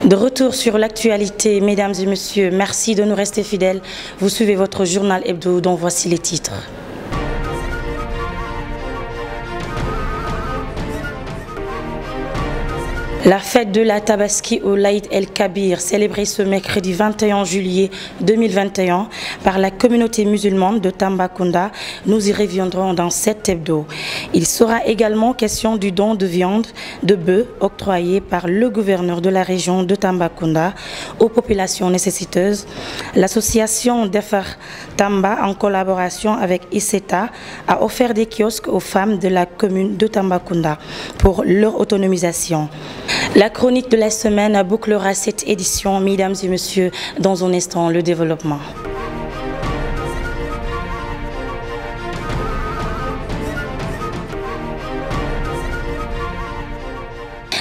De retour sur l'actualité, mesdames et messieurs, merci de nous rester fidèles. Vous suivez votre journal hebdo dont voici les titres. La fête de la Tabaski au l'Aïd el-Kabir, célébrée ce mercredi 21 juillet 2021 par la communauté musulmane de Tambacounda, nous y reviendrons dans cet hebdo. Il sera également question du don de viande de bœuf octroyé par le gouverneur de la région de Tambacounda aux populations nécessiteuses. L'association Defar Tamba, en collaboration avec ICETA, a offert des kiosques aux femmes de la commune de Tambacounda pour leur autonomisation. La chronique de la semaine bouclera cette édition, mesdames et messieurs, dans un instant, le développement.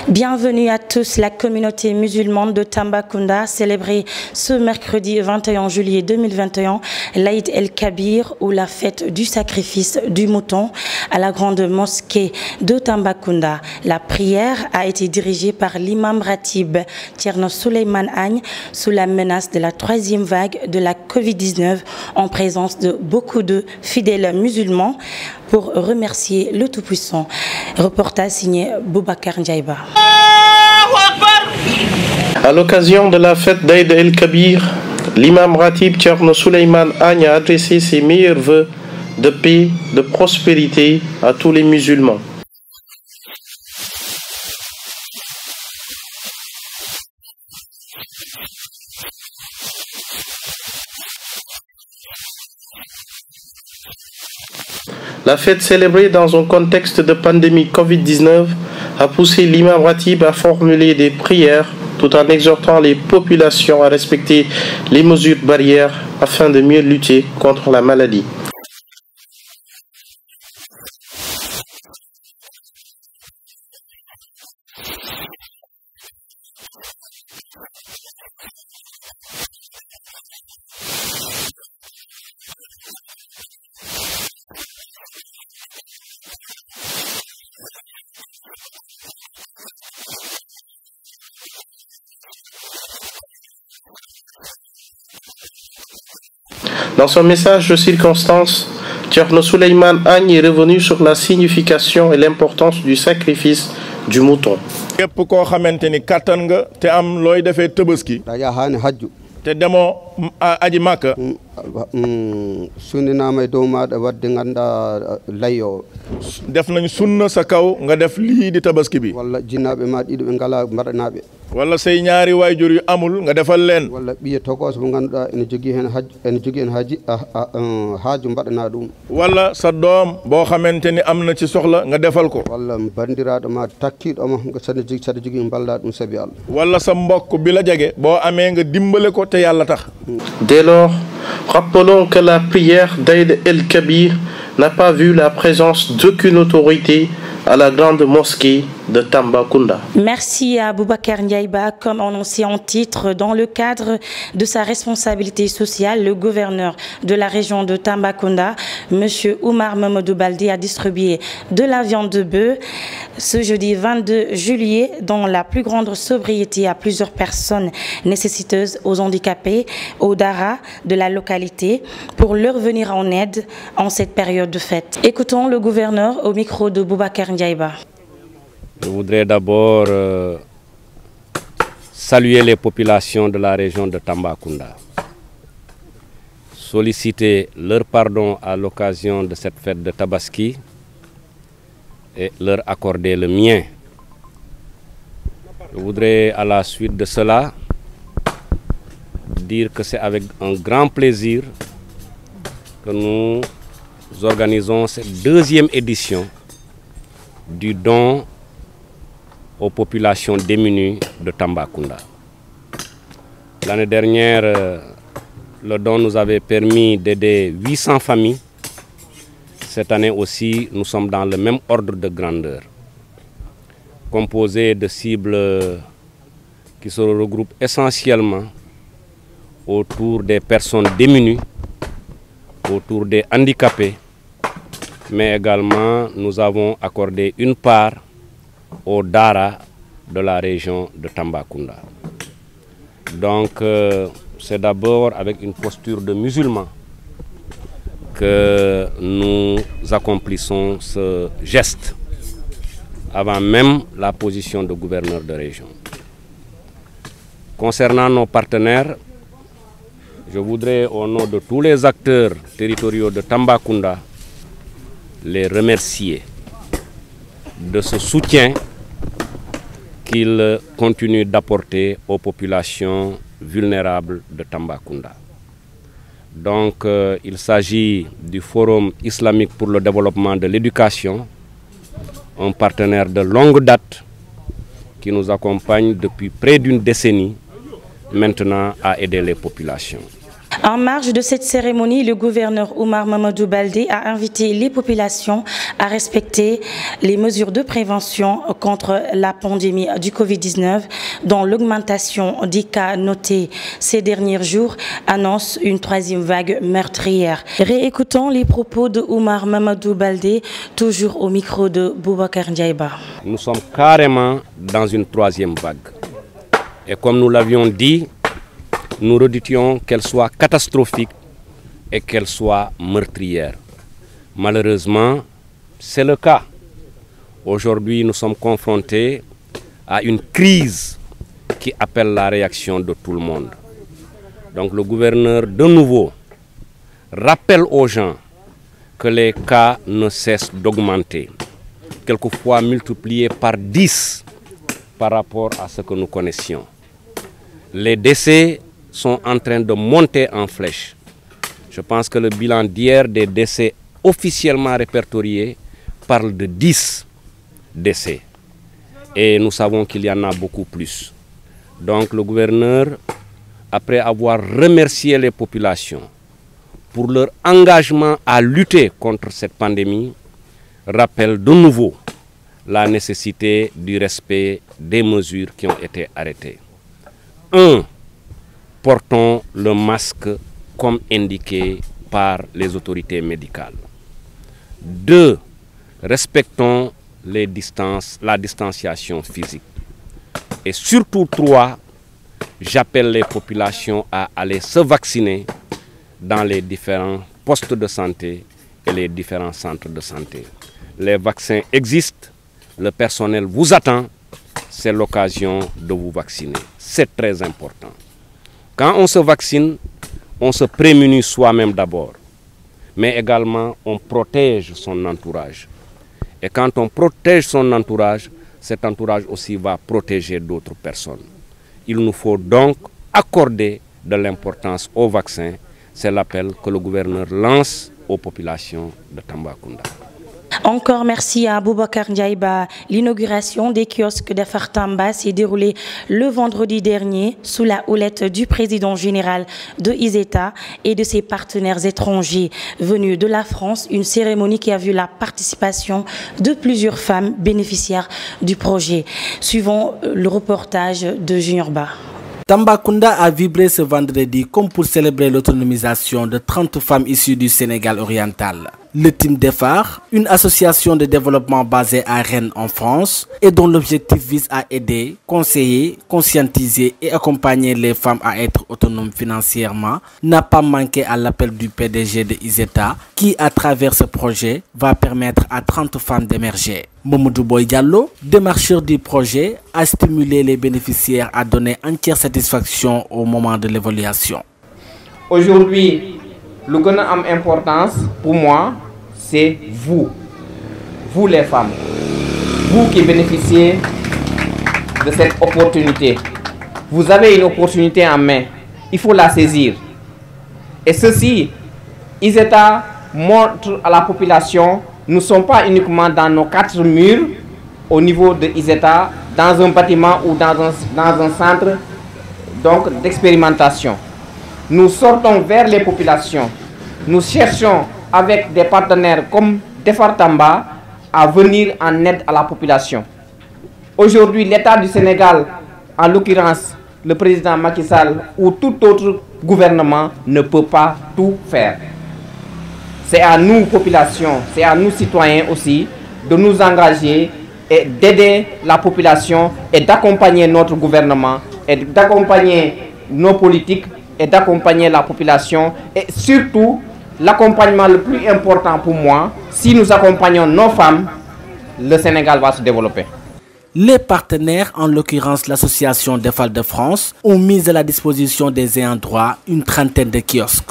Bienvenue à tous. La communauté musulmane de Tambacounda célébrée ce mercredi 21 juillet 2021 l'Aïd el-Kabir ou la fête du sacrifice du mouton à la grande mosquée de Tambacounda. La prière a été dirigée par l'imam Ratib Thierno Souleymane Agne sous la menace de la troisième vague de la Covid-19 en présence de beaucoup de fidèles musulmans pour remercier le Tout-Puissant. Reportage signé Boubacar Ndiaïba. À l'occasion de la fête d'Aïd el-Kabir, l'imam Ratib Thierno Souleymane Agne a adressé ses meilleurs vœux de paix, de prospérité à tous les musulmans. La fête célébrée dans un contexte de pandémie Covid-19 a poussé l'imam Ratib à formuler des prières tout en exhortant les populations à respecter les mesures barrières afin de mieux lutter contre la maladie. Dans son message de circonstance, Thierno Souleymane Agne est revenu sur la signification et l'importance du sacrifice du mouton. te demo aji makka sunninama e dow maɗa wadde ganda layyo def nañ sunna sa kaw nga def lii di tabaski bi walla jinnaɓe ma ɗiɗo ɓe ngala mbaɗanaɓe walla say ñaari wayjur yu amul nga defal leen walla ɓiye tokos mo ganduɗa ene jogui hen ene jogui hen haaju mbaɗana ɗum walla sa doom boo xamanteni am na ci soxla nga defal ko walla bandiraɗo ma takkiɗoma saɗa jogui mballa ɗum saabi Allah walla sa mbokk bi la jege boo amee nga dimbale ko te yàlla tax. Dès lors, rappelons que la prière d'Aïd el-Kabir n'a pas vu la présence d'aucune autorité à la grande mosquée de Tambacounda. Merci à Boubacar Ndiaïba. Comme annoncé en titre, dans le cadre de sa responsabilité sociale, le gouverneur de la région de Tambacounda, M. Oumar Mamadou Baldé, a distribué de la viande de bœuf ce jeudi 22 juillet dans la plus grande sobriété à plusieurs personnes nécessiteuses, aux handicapés, aux daras de la localité, pour leur venir en aide en cette période de fête. Écoutons le gouverneur au micro de Boubacar Ndiaïba. Je voudrais d'abord saluer les populations de la région de Tambacounda, solliciter leur pardon à l'occasion de cette fête de Tabaski et leur accorder le mien. Je voudrais à la suite de cela dire que c'est avec un grand plaisir que nous organisons cette deuxième édition du don aux populations démunies de Tambacounda. L'année dernière, le don nous avait permis d'aider 800 familles. Cette année aussi, nous sommes dans le même ordre de grandeur, composé de cibles qui se regroupent essentiellement autour des personnes démunies, autour des handicapés, mais également nous avons accordé une part aux daras de la région de Tambacounda. Donc c'est d'abord avec une posture de musulman que nous accomplissons ce geste, avant même la position de gouverneur de région. Concernant nos partenaires, je voudrais, au nom de tous les acteurs territoriaux de Tambacounda, les remercier de ce soutien qu'ils continuent d'apporter aux populations vulnérables de Tambacounda. Donc, il s'agit du Forum islamique pour le développement de l'éducation, un partenaire de longue date qui nous accompagne depuis près d'une décennie maintenant à aider les populations. En marge de cette cérémonie, le gouverneur Oumar Mamadou Baldé a invité les populations à respecter les mesures de prévention contre la pandémie du Covid-19, dont l'augmentation des cas notés ces derniers jours annonce une troisième vague meurtrière. Réécoutons les propos de Oumar Mamadou Baldé, toujours au micro de Boubacar Ndiaïba. Nous sommes carrément dans une troisième vague. Et comme nous l'avions dit, nous redoutions qu'elle soit catastrophique et qu'elle soit meurtrière. Malheureusement, c'est le cas. Aujourd'hui, nous sommes confrontés à une crise qui appelle la réaction de tout le monde. Donc le gouverneur, de nouveau, rappelle aux gens que les cas ne cessent d'augmenter, quelquefois multipliés par 10 par rapport à ce que nous connaissions. Les décès sont en train de monter en flèche. Je pense que le bilan d'hier des décès officiellement répertoriés parle de 10 décès. Et nous savons qu'il y en a beaucoup plus. Donc le gouverneur, après avoir remercié les populations pour leur engagement à lutter contre cette pandémie, rappelle de nouveau la nécessité du respect des mesures qui ont été arrêtées. 1. Portons le masque comme indiqué par les autorités médicales. 2. Respectons la distanciation physique. Et surtout 3. J'appelle les populations à aller se vacciner dans les différents postes de santé et les différents centres de santé. Les vaccins existent, le personnel vous attend, c'est l'occasion de vous vacciner. C'est très important. Quand on se vaccine, on se prémunit soi-même d'abord, mais également on protège son entourage. Et quand on protège son entourage, cet entourage aussi va protéger d'autres personnes. Il nous faut donc accorder de l'importance au vaccin. C'est l'appel que le gouverneur lance aux populations de Tambacounda. Encore merci à Boubacar Ndiaïba. L'inauguration des kiosques de Fartamba s'est déroulée le vendredi dernier sous la houlette du président général de ISETA et de ses partenaires étrangers venus de la France. Une cérémonie qui a vu la participation de plusieurs femmes bénéficiaires du projet. Suivons le reportage de Junior Ba. Tambacounda a vibré ce vendredi comme pour célébrer l'autonomisation de 30 femmes issues du Sénégal oriental. Le Team Defar, une association de développement basée à Rennes en France et dont l'objectif vise à aider, conseiller, conscientiser et accompagner les femmes à être autonomes financièrement, n'a pas manqué à l'appel du PDG de ISETA qui, à travers ce projet, va permettre à 30 femmes d'émerger. Mamadou Boy Diallo, démarcheur du projet, a stimulé les bénéficiaires à donner entière satisfaction au moment de l'évaluation. Aujourd'hui, le plus important pour moi, c'est vous les femmes, vous qui bénéficiez de cette opportunité. Vous avez une opportunité en main, il faut la saisir. Et ceci, ISETA montre à la population, nous ne sommes pas uniquement dans nos 4 murs au niveau de ISETA, dans un bâtiment ou dans un centre d'expérimentation. Nous sortons vers les populations. Nous cherchons avec des partenaires comme Defar Tamba à venir en aide à la population. Aujourd'hui, l'État du Sénégal, en l'occurrence le président Macky Sall ou tout autre gouvernement, ne peut pas tout faire. C'est à nous, population, c'est à nous, citoyens aussi, de nous engager et d'aider la population et d'accompagner notre gouvernement et d'accompagner nos politiques et d'accompagner la population. Et surtout, l'accompagnement le plus important pour moi, si nous accompagnons nos femmes, le Sénégal va se développer. Les partenaires, en l'occurrence l'Association des Femmes de France, ont mis à la disposition des ayants droit une trentaine de kiosques.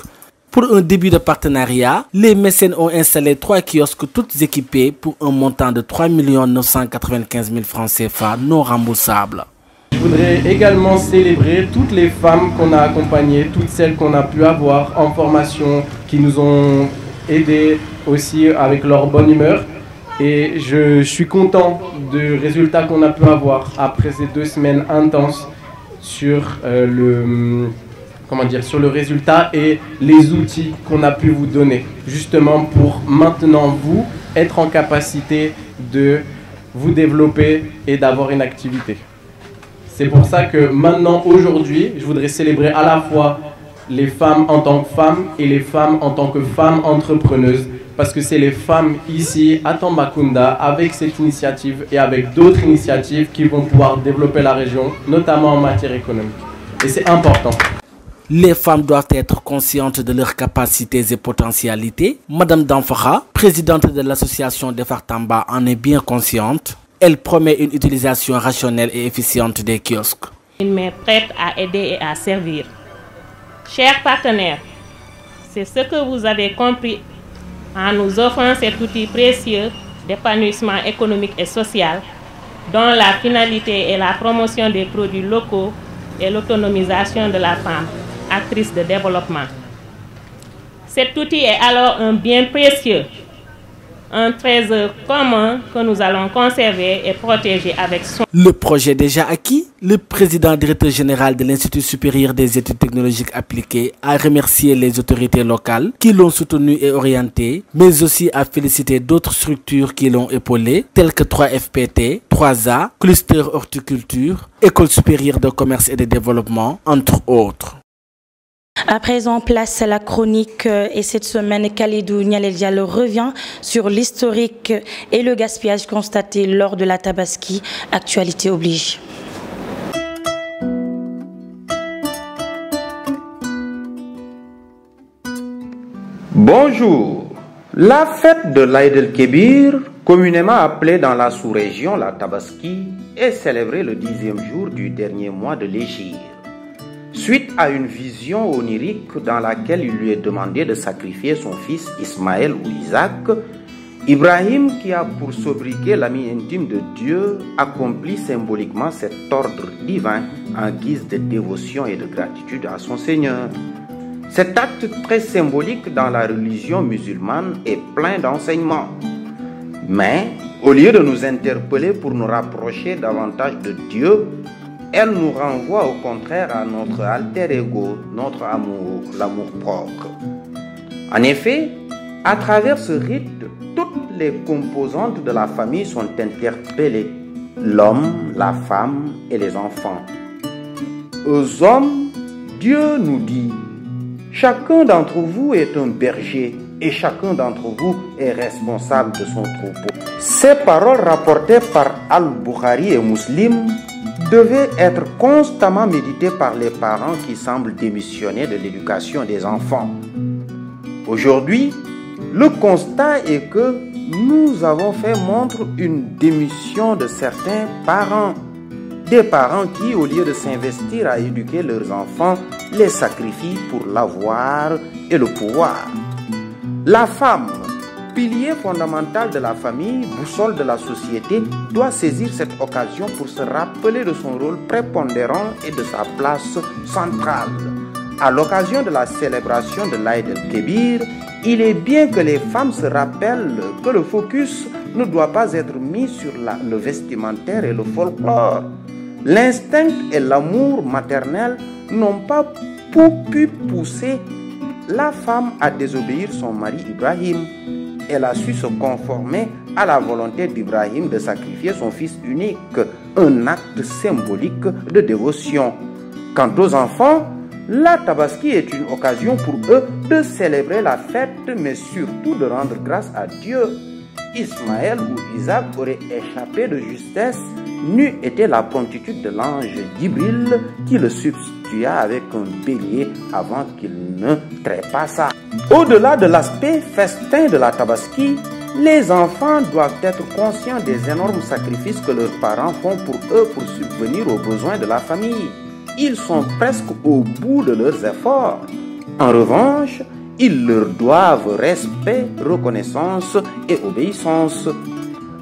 Pour un début de partenariat, les mécènes ont installé 3 kiosques toutes équipés pour un montant de 3 995 000 francs CFA non remboursables. Je voudrais également célébrer toutes les femmes qu'on a accompagnées, toutes celles qu'on a pu avoir en formation, qui nous ont aidés aussi avec leur bonne humeur. Et je suis content du résultat qu'on a pu avoir après ces 2 semaines intenses sur sur le résultat et les outils qu'on a pu vous donner, justement pour maintenant vous être en capacité de vous développer et d'avoir une activité. C'est pour ça que maintenant, aujourd'hui, je voudrais célébrer à la fois les femmes en tant que femmes et les femmes en tant que femmes entrepreneuses, parce que c'est les femmes ici à Tambacounda, avec cette initiative et avec d'autres initiatives qui vont pouvoir développer la région, notamment en matière économique. Et c'est important. Les femmes doivent être conscientes de leurs capacités et potentialités. Madame Danfara, présidente de l'association des Fartamba, en est bien consciente. Elle promet une utilisation rationnelle et efficiente des kiosques. Une main prête à aider et à servir. Chers partenaires, c'est ce que vous avez compris en nous offrant cet outil précieux d'épanouissement économique et social, dont la finalité est la promotion des produits locaux et l'autonomisation de la femme, actrice de développement. Cet outil est alors un bien précieux, un trésor commun que nous allons conserver et protéger avec soin. Le projet déjà acquis, le président directeur général de l'Institut supérieur des études technologiques appliquées a remercié les autorités locales qui l'ont soutenu et orienté, mais aussi a félicité d'autres structures qui l'ont épaulé, telles que 3FPT, 3A, Cluster Horticulture, École supérieure de commerce et de développement, entre autres. À présent, place à la chronique et cette semaine, Khalidou Nialel Diallo revient sur l'historique et le gaspillage constaté lors de la Tabaski. Actualité oblige. Bonjour. La fête de l'Aïd el-Kébir, communément appelée dans la sous-région la Tabaski, est célébrée le 10e jour du dernier mois de l'Hégire. Suite à une vision onirique dans laquelle il lui est demandé de sacrifier son fils Ismaël ou Isaac, Ibrahim, qui a pour sobriquet l'ami intime de Dieu, accomplit symboliquement cet ordre divin en guise de dévotion et de gratitude à son Seigneur. Cet acte très symbolique dans la religion musulmane est plein d'enseignements. Mais, au lieu de nous interpeller pour nous rapprocher davantage de Dieu, elle nous renvoie au contraire à notre alter ego, notre amour, l'amour propre. En effet, à travers ce rite, toutes les composantes de la famille sont interpellées. L'homme, la femme et les enfants. Aux hommes, Dieu nous dit: chacun d'entre vous est un berger et chacun d'entre vous est responsable de son troupeau. Ces paroles rapportées par Al-Bukhari et Muslim devaient être constamment méditées par les parents qui semblent démissionner de l'éducation des enfants. Aujourd'hui, le constat est que nous avons fait montre une démission de certains parents. Des parents qui, au lieu de s'investir à éduquer leurs enfants, les sacrifient pour l'avoir et le pouvoir. La femme, pilier fondamental de la famille, boussole de la société, doit saisir cette occasion pour se rappeler de son rôle prépondérant et de sa place centrale. À l'occasion de la célébration de l'Aïd el-Kébir, il est bien que les femmes se rappellent que le focus ne doit pas être mis sur le vestimentaire et le folklore. L'instinct et l'amour maternel n'ont pas pu pousser la femme à désobéir son mari Ibrahim. Elle a su se conformer à la volonté d'Ibrahim de sacrifier son fils unique, un acte symbolique de dévotion. Quant aux enfants, la Tabaski est une occasion pour eux de célébrer la fête, mais surtout de rendre grâce à Dieu. Ismaël ou Isaac auraient échappé de justesse n'eût été la promptitude de l'ange Djibril qui le substitua avec un bélier avant qu'il ne trépassât. Au-delà de l'aspect festin de la Tabaski, les enfants doivent être conscients des énormes sacrifices que leurs parents font pour eux pour subvenir aux besoins de la famille. Ils sont presque au bout de leurs efforts. En revanche, ils leur doivent respect, reconnaissance et obéissance.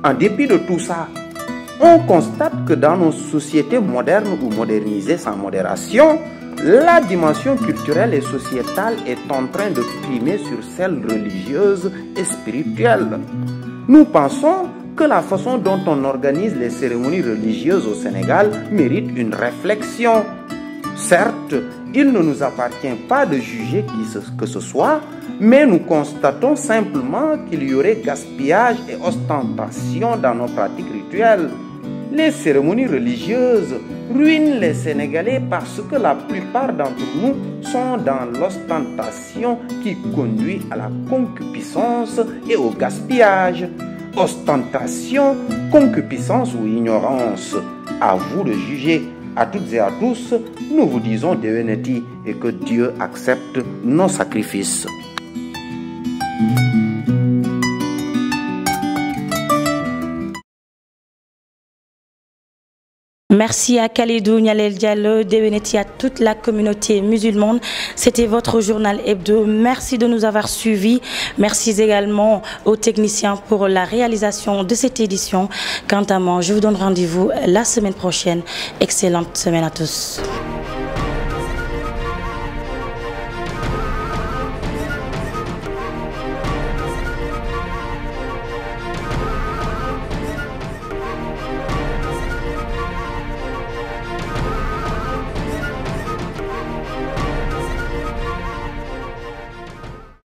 En dépit de tout ça, on constate que dans nos sociétés modernes ou modernisées sans modération, la dimension culturelle et sociétale est en train de primer sur celle religieuse et spirituelle. Nous pensons que la façon dont on organise les cérémonies religieuses au Sénégal mérite une réflexion. Certes, il ne nous appartient pas de juger qui que ce soit, mais nous constatons simplement qu'il y aurait gaspillage et ostentation dans nos pratiques rituelles. Les cérémonies religieuses ruinent les Sénégalais parce que la plupart d'entre nous sont dans l'ostentation qui conduit à la concupiscence et au gaspillage. Ostentation, concupiscence ou ignorance, à vous de juger. À toutes et à tous, nous vous disons Deveneti et que Dieu accepte nos sacrifices. Merci à Khalidou Nialel Diallo, Deveneti, à toute la communauté musulmane. C'était votre journal hebdo. Merci de nous avoir suivis. Merci également aux techniciens pour la réalisation de cette édition. Quant à moi, je vous donne rendez-vous la semaine prochaine. Excellente semaine à tous.